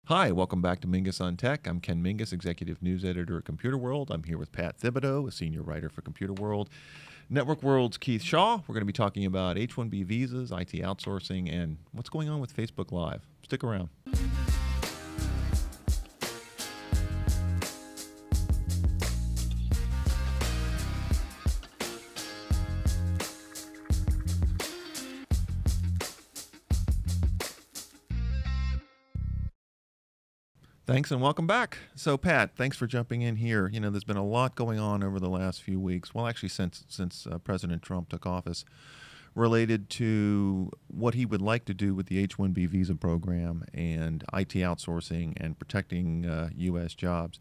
Hi, welcome back to Mingus on Tech. I'm Ken Mingus, Executive News Editor at Computer World. I'm here with Pat Thibodeau, a Senior Writer for Computer World. Network World's Keith Shaw. We're going to be talking about H-1B visas, IT outsourcing, and what's going on with Facebook Live. Stick around. Thanks and welcome back. So, Pat, thanks for jumping in here. You know, there's been a lot going on over the last few weeks. Well, actually, since President Trump took office, related to what he would like to do with the H-1B visa program and IT outsourcing and protecting U.S. jobs.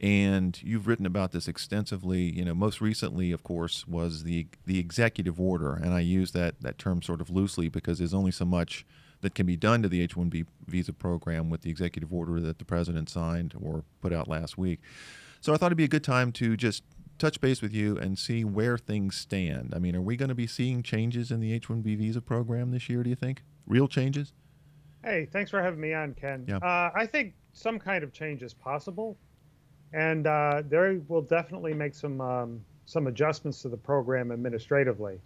And you've written about this extensively. You know, most recently, of course, was the executive order, and I use that term sort of loosely because there's only so much that can be done to the H-1B visa program with the executive order that the president signed or put out last week. So I thought it'd be a good time to just touch base with you and see where things stand. I mean, are we going to be seeing changes in the H-1B visa program this year, do you think? Real changes? Hey, thanks for having me on, Ken. Yeah. I think some kind of change is possible, and they will definitely make some adjustments to the program administratively.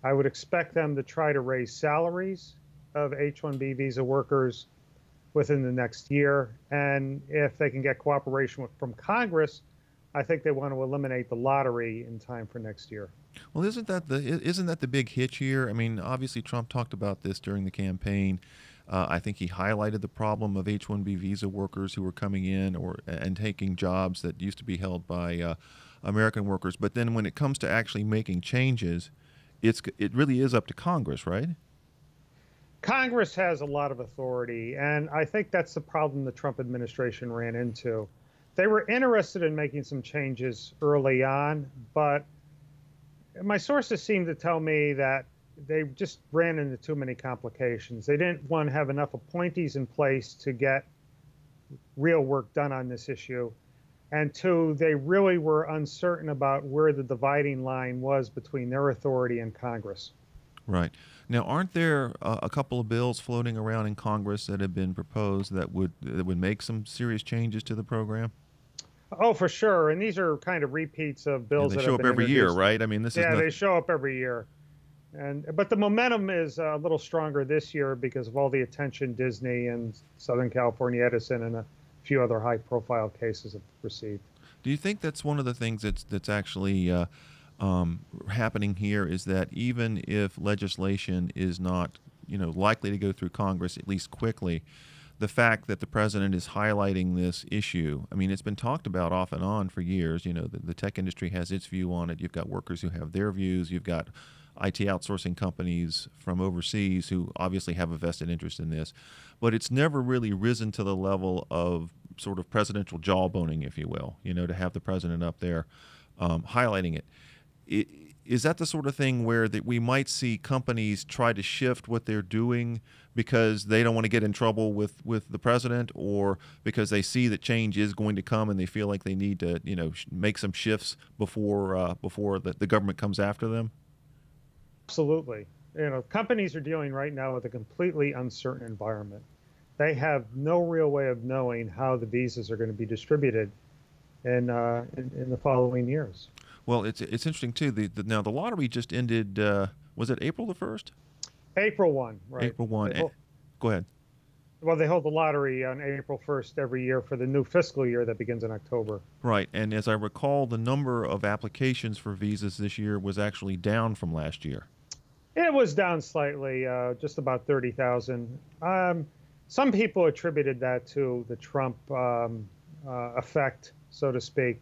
I would expect them to try to raise salaries of H-1B visa workers within the next year, and if they can get cooperation from Congress, I think they want to eliminate the lottery in time for next year. Well, isn't that the big hitch here? I mean, obviously Trump talked about this during the campaign. I think he highlighted the problem of H-1B visa workers who were coming in and taking jobs that used to be held by American workers. But then when it comes to actually making changes, it really is up to Congress, right? Congress has a lot of authority, and I think that's the problem the Trump administration ran into. They were interested in making some changes early on, but my sources seem to tell me that they just ran into too many complications. They didn't, one, have enough appointees in place to get real work done on this issue, and two, they really were uncertain about where the dividing line was between their authority and Congress. Right. Now, aren't there a couple of bills floating around in Congress that have been proposed that would make some serious changes to the program? Oh, for sure. And these are kind of repeats of bills They that show have up been every year, introduced. right? I mean, this is Yeah, not. they show up every year. But the momentum is a little stronger this year because of all the attention Disney and Southern California Edison and a few other high-profile cases have received. Do you think that's one of the things that's actually happening here is that even if legislation is not, likely to go through Congress at least quickly, the fact that the president is highlighting this issue, I mean, it's been talked about off and on for years. You know, the tech industry has its view on it. You've got workers who have their views. You've got IT outsourcing companies from overseas who obviously have a vested interest in this. But it's never really risen to the level of sort of presidential jawboning, if you will, to have the president up there highlighting it. Is that the sort of thing where that we might see companies try to shift what they're doing because they don't want to get in trouble with the president, or because they see that change is going to come and they feel like they need to make some shifts before the government comes after them? Absolutely. Companies are dealing right now with a completely uncertain environment. They have no real way of knowing how the visas are going to be distributed in the following years. Well, it's interesting too. Now the lottery just ended. Was it April the 1st? April 1, right? April 1. Go ahead. Well, they hold the lottery on April 1st every year for the new fiscal year that begins in October. Right, and as I recall, the number of applications for visas this year was actually down from last year. It was down slightly, just about 30,000. Some people attributed that to the Trump effect, so to speak.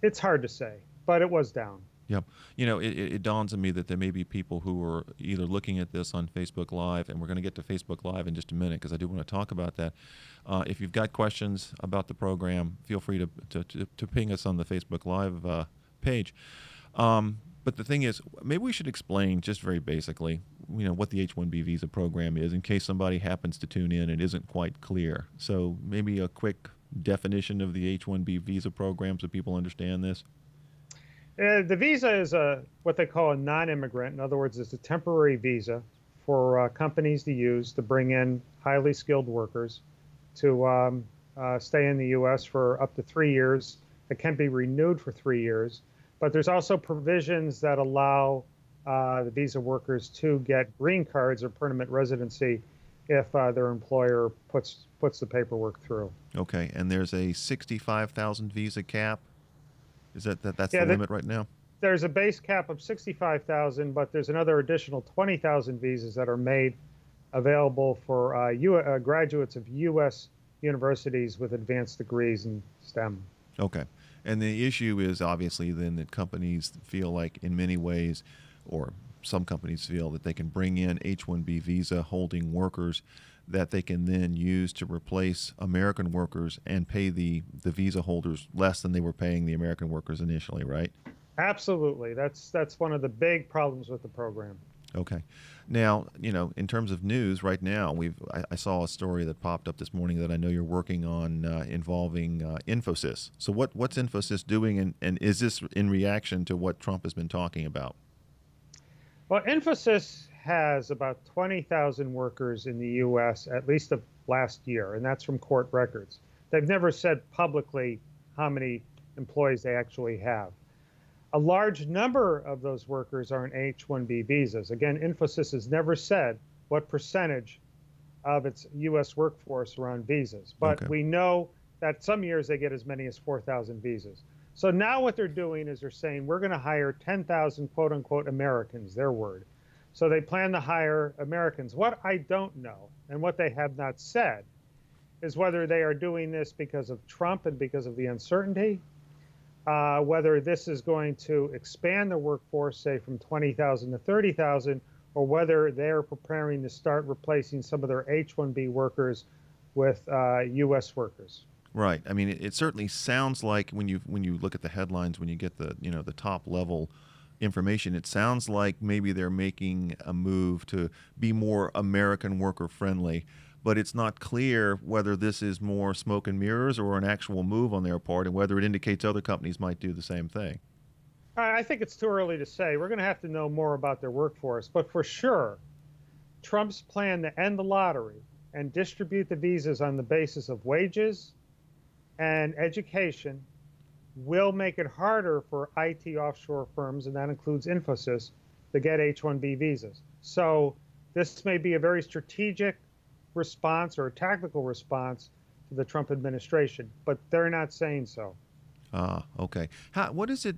It's hard to say, but it was down. Yep. It dawns on me that there may be people who are either looking at this on Facebook Live, and we're going to get to Facebook Live in just a minute because I do want to talk about that. If you've got questions about the program, feel free to ping us on the Facebook Live page. But the thing is, maybe we should explain just very basically, what the H-1B visa program is in case somebody happens to tune in and isn't quite clear. So maybe a quick definition of the H-1B visa program so people understand this. The visa is what they call a non-immigrant. In other words, it's a temporary visa for companies to use to bring in highly skilled workers to stay in the U.S. for up to 3 years. It can be renewed for 3 years. But there's also provisions that allow the visa workers to get green cards or permanent residency if their employer puts the paperwork through. Okay, and there's a 65,000 visa cap. Is that's Yeah, the limit right now? There's a base cap of 65,000, but there's another additional 20,000 visas that are made available for graduates of U.S. universities with advanced degrees in STEM. Okay. And the issue is obviously then that companies feel like in many ways, or some companies feel that they can bring in H-1B visa holding workers that they can then use to replace American workers and pay the visa holders less than they were paying the American workers initially, right? Absolutely. That's one of the big problems with the program. Okay. Now, in terms of news right now, I saw a story that popped up this morning that I know you're working on involving Infosys. So what's Infosys doing, and is this in reaction to what Trump has been talking about? Well, Infosys has about 20,000 workers in the U.S., at least the last year, and that's from court records. They've never said publicly how many employees they actually have. A large number of those workers are on H-1B visas. Again, Infosys has never said what percentage of its U.S. workforce are on visas, but Okay. we know that some years they get as many as 4,000 visas. So now what they're doing is they're saying we're going to hire 10,000 quote unquote Americans, their word. So they plan to hire Americans. What I don't know, and what they have not said, is whether they are doing this because of Trump and because of the uncertainty, whether this is going to expand the workforce, say from 20,000 to 30,000, or whether they're preparing to start replacing some of their H-1B workers with U.S. workers. Right. I mean, it certainly sounds like when you look at the headlines, when you get the the top level information, it sounds like maybe they're making a move to be more American worker friendly, but it's not clear whether this is more smoke and mirrors or an actual move on their part, and whether it indicates other companies might do the same thing. I think it's too early to say. We're going to have to know more about their workforce, but for sure, Trump's plan to end the lottery and distribute the visas on the basis of wages and education will make it harder for IT offshore firms, and that includes Infosys, to get H-1B visas. So this may be a very strategic response or a tactical response to the Trump administration, but they're not saying so. Okay. What is it,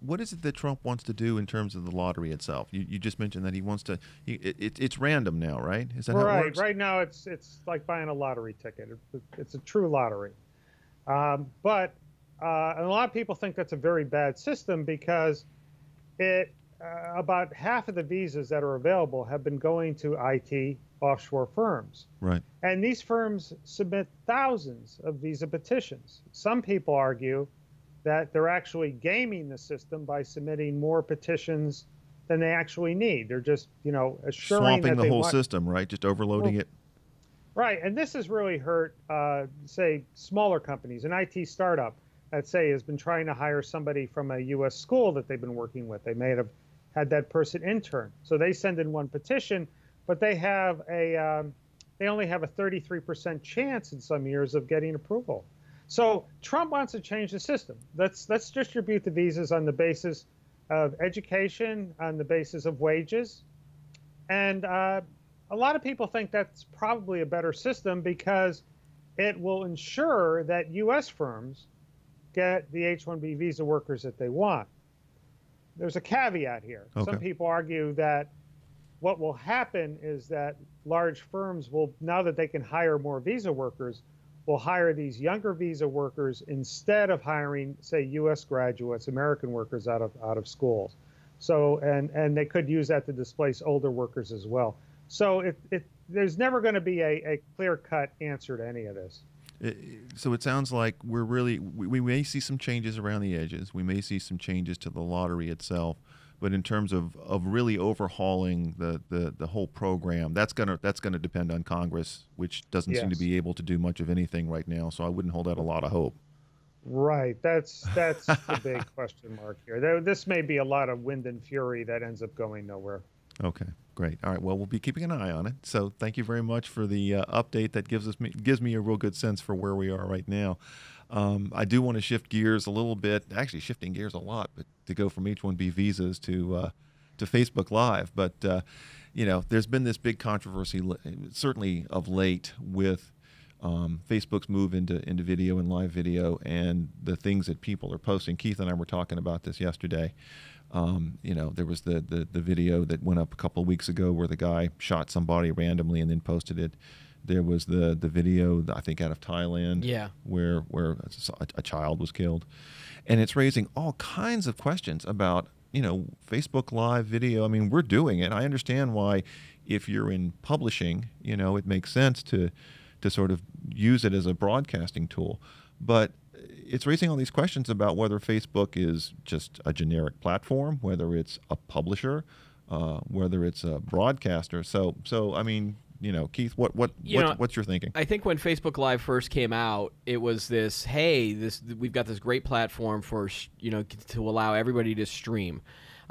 what is it that Trump wants to do in terms of the lottery itself? You just mentioned that he wants to, it's random now, right? Is that how it works? Right now, it's like buying a lottery ticket. It's a true lottery. But a lot of people think that's a very bad system because about half of the visas that are available have been going to IT offshore firms. Right. And these firms submit thousands of visa petitions. Some people argue that they're actually gaming the system by submitting more petitions than they actually need. They're just, assuring Swamping that the whole system, right? Just overloading it. Right. And this has really hurt, say, smaller companies. An IT startup that, say, has been trying to hire somebody from a U.S. school that they've been working with. They may have had that person intern. So they send in one petition, but they only have a 33% chance in some years of getting approval. So Trump wants to change the system. Let's distribute the visas on the basis of education, on the basis of wages. And a lot of people think that's probably a better system because it will ensure that U.S. firms get the H-1B visa workers that they want. There's a caveat here. Okay. Some people argue that what will happen is that large firms will, now that they can hire more visa workers, will hire these younger visa workers instead of hiring, say, U.S. graduates, American workers out of schools. So, and they could use that to displace older workers as well. So there's never going to be a clear-cut answer to any of this. So it sounds like we may see some changes around the edges. We may see some changes to the lottery itself. But in terms of really overhauling the whole program, that's gonna depend on Congress, which doesn't seem to be able to do much of anything right now. So I wouldn't hold out a lot of hope. Right. That's the big question mark here. This may be a lot of wind and fury that ends up going nowhere. Okay. Great. All right. Well, we'll be keeping an eye on it. So thank you very much for the update. That gives me a real good sense for where we are right now. I do want to shift gears a little bit, actually shifting gears a lot, but to go from H-1B visas to Facebook Live. But, there's been this big controversy, certainly of late, with Facebook's move into video and live video and the things that people are posting. Keith and I were talking about this yesterday. There was the video that went up a couple of weeks ago where the guy shot somebody randomly and then posted it. There was the video, I think, out of Thailand, where a child was killed. And it's raising all kinds of questions about, Facebook Live video. I mean, we're doing it. I understand why, if you're in publishing, it makes sense to sort of use it as a broadcasting tool. But it's raising all these questions about whether Facebook is just a generic platform, whether it's a publisher, whether it's a broadcaster. So I mean, Keith, what's your thinking? I think when Facebook Live first came out, it was this, hey, we've got this great platform for to allow everybody to stream.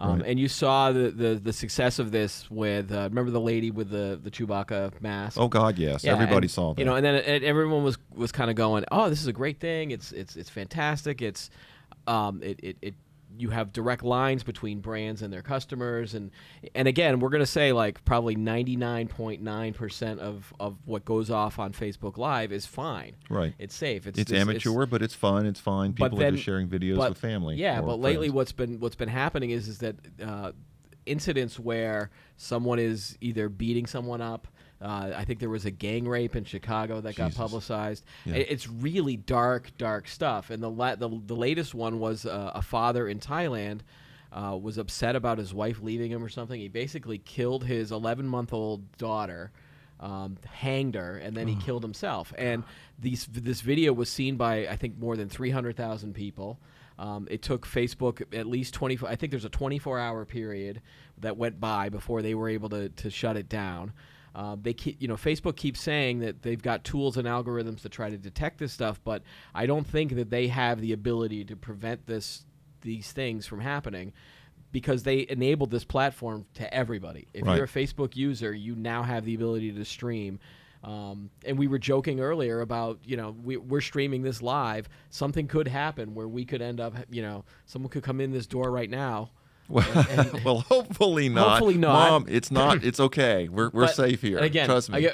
Right. And you saw the success of this with remember the lady with the Chewbacca mask? Oh God, yes, yeah, everybody saw that. And then everyone was kind of going, oh, this is a great thing. It's fantastic. It's you have direct lines between brands and their customers, and again, we're gonna say like probably 99.9% of what goes off on Facebook Live is fine. Right. It's safe. It's amateur, but it's fun. It's fine. People are just sharing videos with family. Yeah, but lately friends. what's been happening is that incidents where someone is either beating someone up. I think there was a gang rape in Chicago that got publicized. Yeah. It's really dark stuff. And the latest one was a father in Thailand was upset about his wife leaving him or something. He basically killed his 11-month-old daughter, hanged her, and then he killed himself. And this video was seen by, I think, more than 300,000 people. It took Facebook at least 24. I think there's a 24-hour period that went by before they were able to shut it down. Facebook keeps saying that they've got tools and algorithms to try to detect this stuff, but I don't think that they have the ability to prevent these things from happening, because they enabled this platform to everybody. If you're a Facebook user, you now have the ability to stream. And we were joking earlier about, we're streaming this live. Something could happen where we could end up, someone could come in this door right now. Well, hopefully not. Hopefully not. Mom, it's not. It's okay. We're safe here. Again, trust me.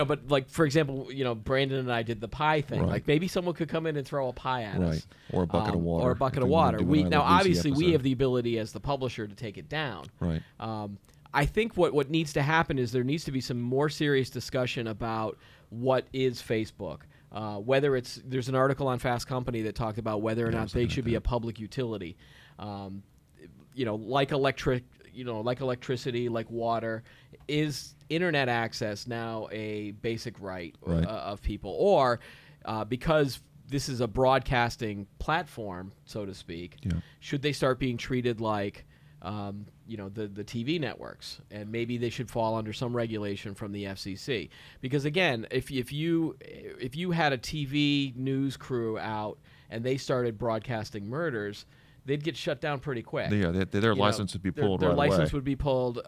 But like, for example, Brandon and I did the pie thing. Right. Like maybe someone could come in and throw a pie at us, or a bucket of water, or a bucket of water. Now, obviously, we have the ability as the publisher to take it down. Right. I think what needs to happen is there needs to be some more serious discussion about what is Facebook. Whether there's an article on Fast Company that talked about whether or not they should be a public utility. Like electricity, like water, is internet access now a basic right. Of people, or because this is a broadcasting platform, so to speak, should they start being treated like the TV networks, and maybe they should fall under some regulation from the FCC? Because again, if you had a TV news crew out and they started broadcasting murders, they'd get shut down pretty quick. Yeah, their license would be pulled their right away. Their license would be pulled.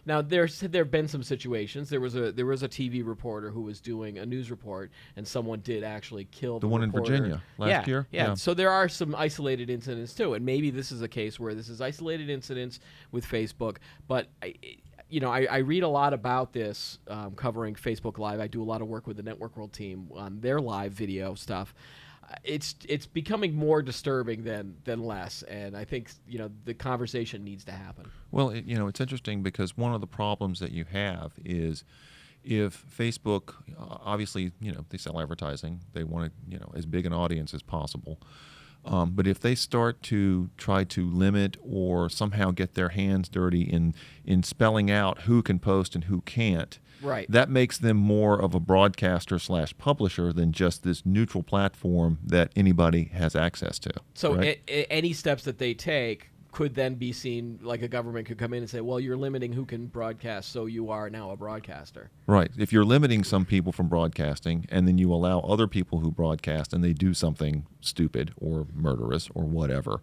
Now, there have been some situations. There was a TV reporter who was doing a news report, and someone did actually kill the one reporter. in Virginia last year? Yeah. So there are some isolated incidents, too. And maybe this is a case where this is isolated incidents with Facebook. But, I read a lot about this covering Facebook Live. I do a lot of work with the Network World team on their live video stuff. It's becoming more disturbing than less, and I think the conversation needs to happen. Well, it's interesting because one of the problems that you have is if Facebook, obviously, they sell advertising, they want as big an audience as possible. But if they start to try to limit or somehow get their hands dirty in spelling out who can post and who can't, right, that makes them more of a broadcaster / publisher than just this neutral platform that anybody has access to. So right? Any steps that they take could then be seen, like a government could come in and say, well, you're limiting who can broadcast, so you are now a broadcaster. Right. If you're limiting some people from broadcasting and then you allow other people who broadcast and they do something stupid or murderous or whatever,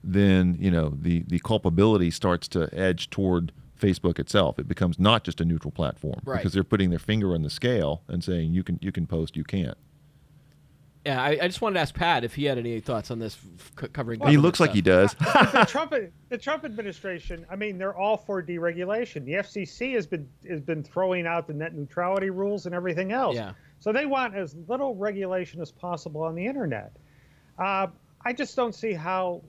then, the culpability starts to edge toward Facebook itself. It becomes not just a neutral platform Right. because they're putting their finger on the scale and saying you can post, you can't. Yeah, I just wanted to ask Pat if he had any thoughts on this covering. He looks like he does. The Trump administration, I mean, they're all for deregulation. The FCC has been throwing out the net neutrality rules and everything else. Yeah. So they want as little regulation as possible on the internet. I just don't see how.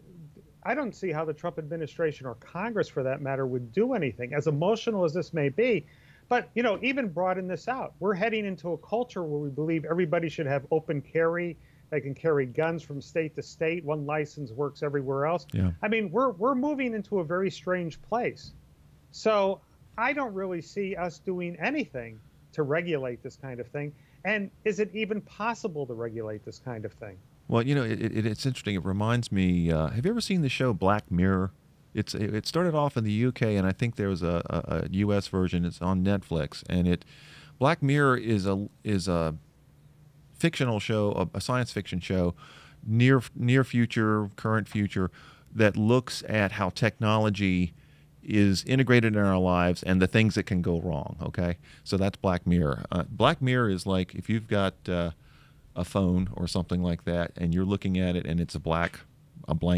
I don't see how the Trump administration or Congress, for that matter, would do anything. As emotional as this may be, but even broaden this out. We're heading into a culture where we believe everybody should have open carry. They can carry guns from state to state. One license works everywhere else. Yeah. I mean, we're moving into a very strange place. So I don't really see us doing anything to regulate this kind of thing. And is it even possible to regulate this kind of thing? Well, it's interesting. It reminds me. Have you ever seen the show Black Mirror? It started off in the UK, and I think there was a US version. It's on Netflix, and Black Mirror is a fictional show, a science fiction show, near future, current future, that looks at how technology is integrated in our lives and the things that can go wrong. Okay, so that's Black Mirror. Black Mirror is like if you've got a phone or something like that, and you're looking at it, and it's a blank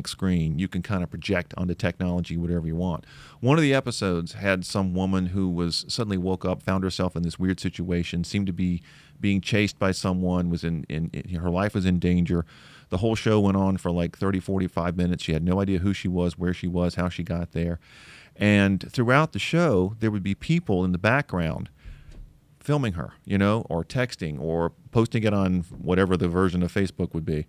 screen. You can kind of project onto technology whatever you want. One of the episodes had some woman who was suddenly woke up, found herself in this weird situation, seemed to be being chased by someone, was in her life was in danger. The whole show went on for like 30, 45 minutes. She had no idea who she was, where she was, how she got there. And throughout the show, there would be people in the background filming her, or texting or posting it on whatever the version of Facebook would be.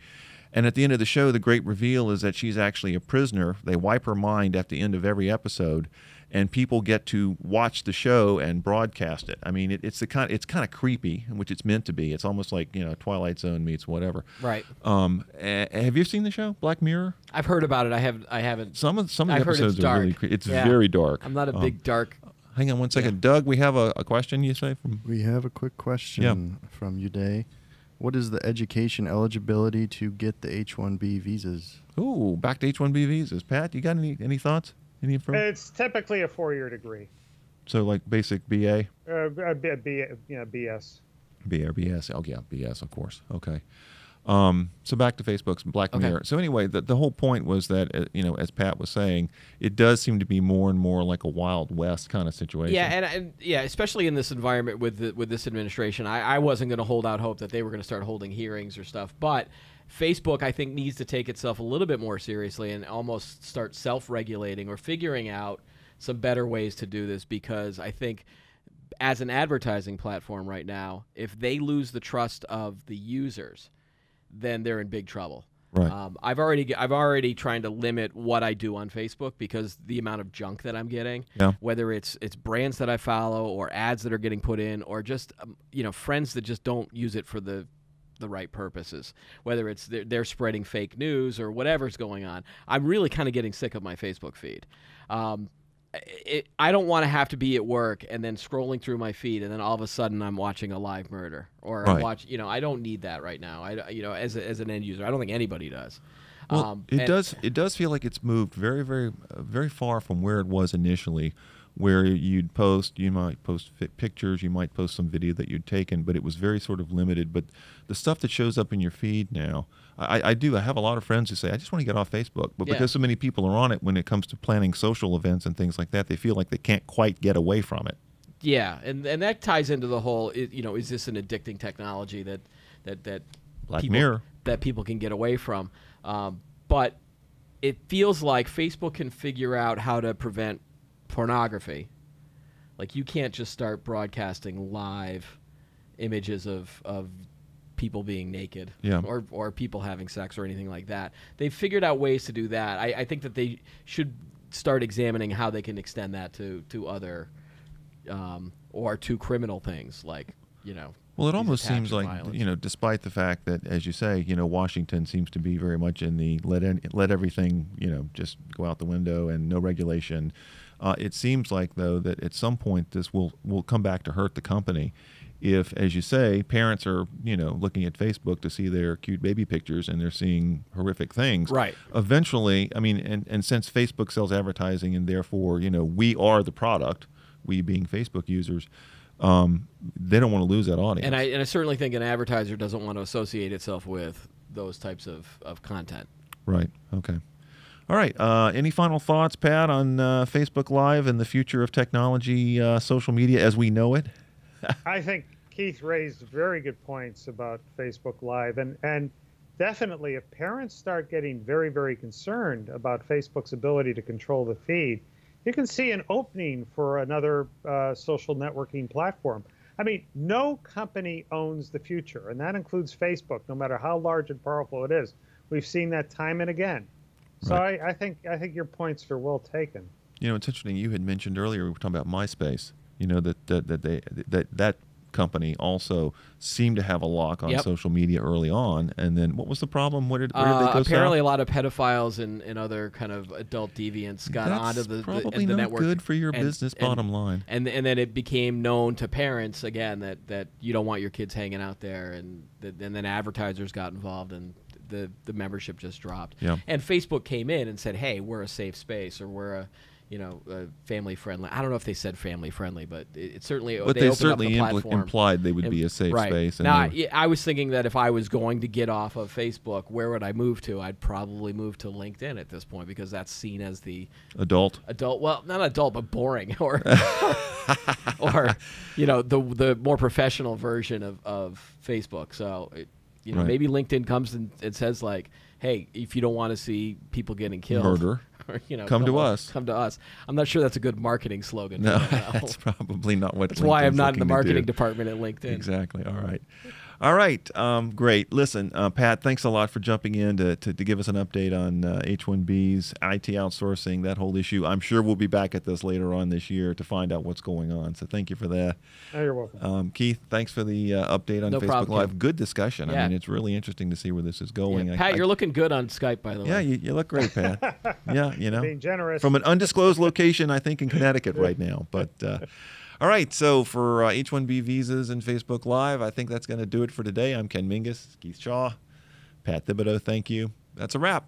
And at the end of the show, the great reveal is that she's actually a prisoner. They wipe her mind at the end of every episode, and people get to watch the show and broadcast it. I mean, it's kind of creepy, which it's meant to be. It's almost like Twilight Zone meets whatever. Right. Have you seen the show Black Mirror? I've heard about it. I haven't. Some of the I've heard episodes it's are really dark. creepy. It's Yeah. very dark. I'm not a big dark. Hang on one second, Doug. We have a question. You say from? We have a quick question from Uday. What is the education eligibility to get the H-1B visas? Ooh, back to H-1B visas. Pat, you got any thoughts? Any info? It's typically a 4-year degree. So like basic BA? BS. BA or BS. Oh, yeah, BS, of course. Okay. So back to Facebook's Black Mirror. So anyway, the whole point was that, as Pat was saying, it does seem to be more and more like a Wild West kind of situation. Yeah, and especially in this environment with this administration, I wasn't going to hold out hope that they were going to start holding hearings or stuff. But Facebook, I think, needs to take itself a little bit more seriously and almost start self-regulating or figuring out some better ways to do this, because I think as an advertising platform right now, if they lose the trust of the users, then they're in big trouble. Right. I've already trying to limit what I do on Facebook because the amount of junk that I'm getting, whether it's brands that I follow or ads that are getting put in, or just friends that just don't use it for the right purposes, whether it's they're spreading fake news or whatever's going on. I'm really kind of getting sick of my Facebook feed. I don't want to have to be at work and then scrolling through my feed and then all of a sudden I'm watching a live murder or I don't need that right now. As an end user, I don't think anybody does. Well, it does feel like it's moved very, very, very far from where it was initially, where you might post pictures, you might post some video that you'd taken, but it was very sort of limited. But the stuff that shows up in your feed now, I have a lot of friends who say, I just want to get off Facebook. But because so many people are on it when it comes to planning social events and things like that, they feel like they can't quite get away from it. Yeah, and that ties into the whole, is this an addicting technology that people can get away from? But it feels like Facebook can figure out how to prevent pornography. Like, you can't just start broadcasting live images of people being naked or people having sex or anything like that. They've figured out ways to do that. I think that they should start examining how they can extend that to other or to criminal things like, Well, it almost seems like, violence. Despite the fact that, as you say, Washington seems to be very much in the let everything, just go out the window and no regulation. It seems like, though, that at some point this will come back to hurt the company if, as you say, parents are, looking at Facebook to see their cute baby pictures and they're seeing horrific things. Right. Eventually, I mean, and since Facebook sells advertising and therefore, we are the product, we being Facebook users, they don't want to lose that audience. And I certainly think an advertiser doesn't want to associate itself with those types of content. Right. Okay. All right. Any final thoughts, Pat, on Facebook Live and the future of technology, social media as we know it? I think Keith raised very good points about Facebook Live, and definitely if parents start getting very, very concerned about Facebook's ability to control the feed, you can see an opening for another social networking platform. I mean, no company owns the future, and that includes Facebook, no matter how large and powerful it is. We've seen that time and again. So right. I think your points are well taken. It's interesting. You had mentioned earlier, we were talking about MySpace. That company also seemed to have a lock on social media early on, and then what was the problem? Where did they go? Apparently, south? A lot of pedophiles and other kind of adult deviants got onto the probably the not network. Good for your business. Bottom line, and then it became known to parents again that you don't want your kids hanging out there, and then advertisers got involved and the membership just dropped. Yeah. And Facebook came in and said, hey, we're a safe space, or we're a family friendly. I don't know if they said family friendly, but it certainly. But they certainly implied they would be a safe space. Now, I was thinking that if I was going to get off of Facebook, where would I move to? I'd probably move to LinkedIn at this point, because that's seen as the adult. Well, not adult, but boring, or the more professional version of Facebook. So right. Maybe LinkedIn comes and it says like, hey, if you don't want to see people getting killed, murder. Come to us. Come to us. I'm not sure that's a good marketing slogan. No, that's probably not what. That's why I'm not in the marketing department at LinkedIn. Exactly. All right. Great. Listen, Pat, thanks a lot for jumping in to give us an update on H-1Bs, IT outsourcing, that whole issue. I'm sure we'll be back at this later on this year to find out what's going on. So thank you for that. Oh, you're welcome. Keith, thanks for the update on Facebook problem, Live. Kim. Good discussion. Yeah. I mean, it's really interesting to see where this is going. Yeah. Pat, you're looking good on Skype, by the way. Yeah, you look great, Pat. Yeah, Being generous. From an undisclosed location, I think, in Connecticut right now. But all right, so for H-1B visas and Facebook Live, I think that's going to do it for today. I'm Ken Mingus, Keith Shaw, Pat Thibodeau, thank you. That's a wrap.